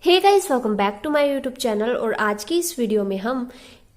Hey guys, welcome back to my YouTube channel. और आज की इस वीडियो में हम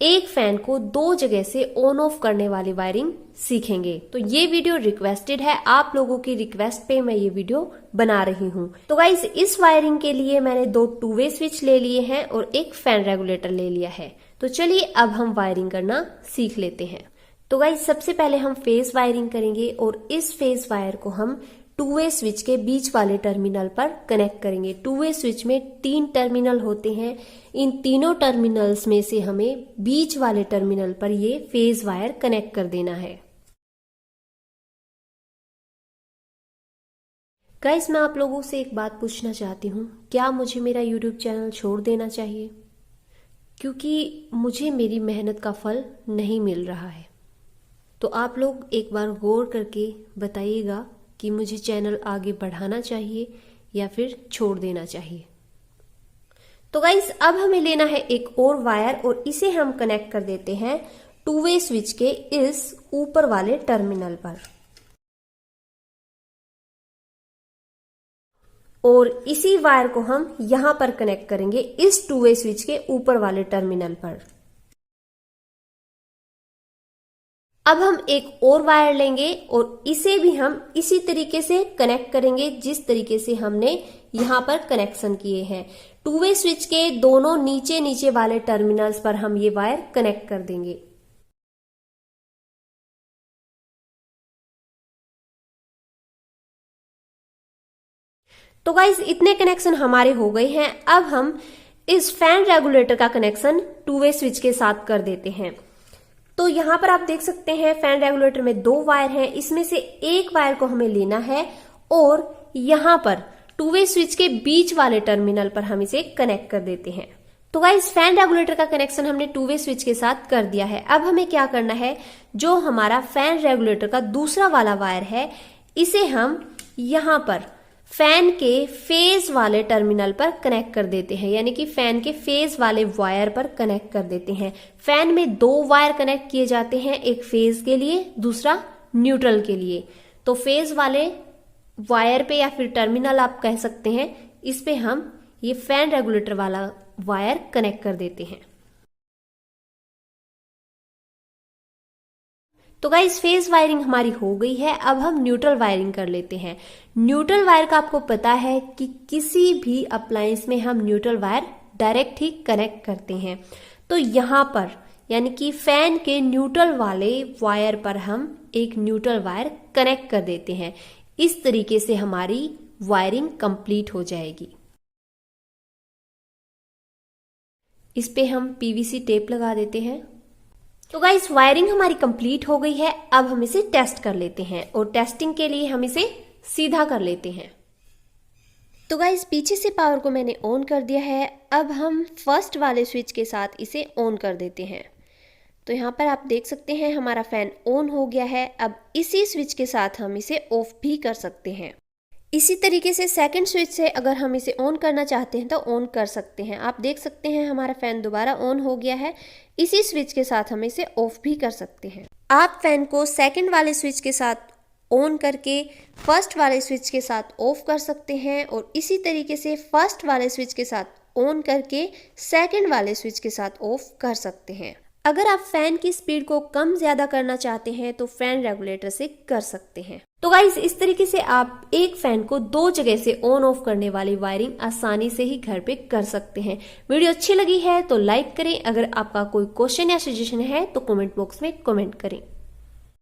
एक फैन को दो जगह से ऑन ऑफ करने वाली वायरिंग सीखेंगे। तो ये वीडियो रिक्वेस्टेड है, आप लोगों की रिक्वेस्ट पे मैं ये वीडियो बना रही हूँ। तो गाइस, इस वायरिंग के लिए मैंने दो 2-वे स्विच ले लिए हैं और एक फैन रेगुलेटर ले लिया है। तो चलिए अब हम वायरिंग करना सीख लेते हैं। तो गाइस, सबसे पहले हम फेज वायरिंग करेंगे और इस फेज वायर को हम 2-वे स्विच के बीच वाले टर्मिनल पर कनेक्ट करेंगे। 2-वे स्विच में 3 टर्मिनल होते हैं। इन तीनों टर्मिनल्स में से हमें बीच वाले टर्मिनल पर ये फेज वायर कनेक्ट कर देना है। गाइस, मैं आप लोगों से एक बात पूछना चाहती हूँ, क्या मुझे मेरा यूट्यूब चैनल छोड़ देना चाहिए? क्योंकि मुझे मेरी मेहनत का फल नहीं मिल रहा है। तो आप लोग एक बार गौर करके बताइएगा कि मुझे चैनल आगे बढ़ाना चाहिए या फिर छोड़ देना चाहिए। तो गाइस, अब हमें लेना है एक और वायर और इसे हम कनेक्ट कर देते हैं 2-वे स्विच के इस ऊपर वाले टर्मिनल पर। और इसी वायर को हम यहां पर कनेक्ट करेंगे इस 2-वे स्विच के ऊपर वाले टर्मिनल पर। अब हम एक और वायर लेंगे और इसे भी हम इसी तरीके से कनेक्ट करेंगे जिस तरीके से हमने यहां पर कनेक्शन किए हैं। 2-वे स्विच के दोनों नीचे नीचे वाले टर्मिनल्स पर हम ये वायर कनेक्ट कर देंगे। तो गाइस, इतने कनेक्शन हमारे हो गए हैं। अब हम इस फैन रेगुलेटर का कनेक्शन 2-वे स्विच के साथ कर देते हैं। तो यहां पर आप देख सकते हैं फैन रेगुलेटर में 2 वायर हैं। इसमें से एक वायर को हमें लेना है और यहां पर 2-वे स्विच के बीच वाले टर्मिनल पर हम इसे कनेक्ट कर देते हैं। तो गाइस, फैन रेगुलेटर का कनेक्शन हमने 2-वे स्विच के साथ कर दिया है। अब हमें क्या करना है, जो हमारा फैन रेगुलेटर का दूसरा वाला वायर है इसे हम यहां पर फैन के फेज वाले टर्मिनल पर कनेक्ट कर देते हैं, यानी कि फैन के फेज वाले वायर पर कनेक्ट कर देते हैं। फैन में 2 वायर कनेक्ट किए जाते हैं, एक फेज के लिए, दूसरा न्यूट्रल के लिए। तो फेज वाले वायर पे या फिर टर्मिनल आप कह सकते हैं, इस पे हम ये फैन रेगुलेटर वाला वायर कनेक्ट कर देते हैं। तो गाइस, फेज वायरिंग हमारी हो गई है। अब हम न्यूट्रल वायरिंग कर लेते हैं। न्यूट्रल वायर का आपको पता है कि किसी भी अप्लायंस में हम न्यूट्रल वायर डायरेक्ट ही कनेक्ट करते हैं। तो यहां पर यानी कि फैन के न्यूट्रल वाले वायर पर हम एक न्यूट्रल वायर कनेक्ट कर देते हैं। इस तरीके से हमारी वायरिंग कंप्लीट हो जाएगी। इस पे हम पीवीसी टेप लगा देते हैं। तो गाइस, वायरिंग हमारी कंप्लीट हो गई है। अब हम इसे टेस्ट कर लेते हैं और टेस्टिंग के लिए हम इसे सीधा कर लेते हैं। तो गाइस, पीछे से पावर को मैंने ऑन कर दिया है। अब हम फर्स्ट वाले स्विच के साथ इसे ऑन कर देते हैं। तो यहाँ पर आप देख सकते हैं हमारा फैन ऑन हो गया है। अब इसी स्विच के साथ हम इसे ऑफ भी कर सकते हैं। इसी तरीके से सेकंड स्विच से अगर हम इसे ऑन करना चाहते हैं तो ऑन कर सकते हैं। आप देख सकते हैं हमारा फैन दोबारा ऑन हो गया है। इसी स्विच के साथ हम इसे ऑफ भी कर सकते हैं। आप फैन को सेकंड वाले स्विच के साथ ऑन करके फर्स्ट वाले स्विच के साथ ऑफ कर सकते हैं और इसी तरीके से फर्स्ट वाले स्विच के साथ ऑन करके सेकंड वाले स्विच के साथ ऑफ कर सकते हैं। अगर आप फैन की स्पीड को कम ज्यादा करना चाहते हैं तो फैन रेगुलेटर से कर सकते हैं। तो गाइस, इस तरीके से आप एक फैन को 2 जगह से ऑन ऑफ करने वाली वायरिंग आसानी से ही घर पे कर सकते हैं। वीडियो अच्छी लगी है तो लाइक करें। अगर आपका कोई क्वेश्चन या सजेशन है तो कमेंट बॉक्स में कमेंट करें।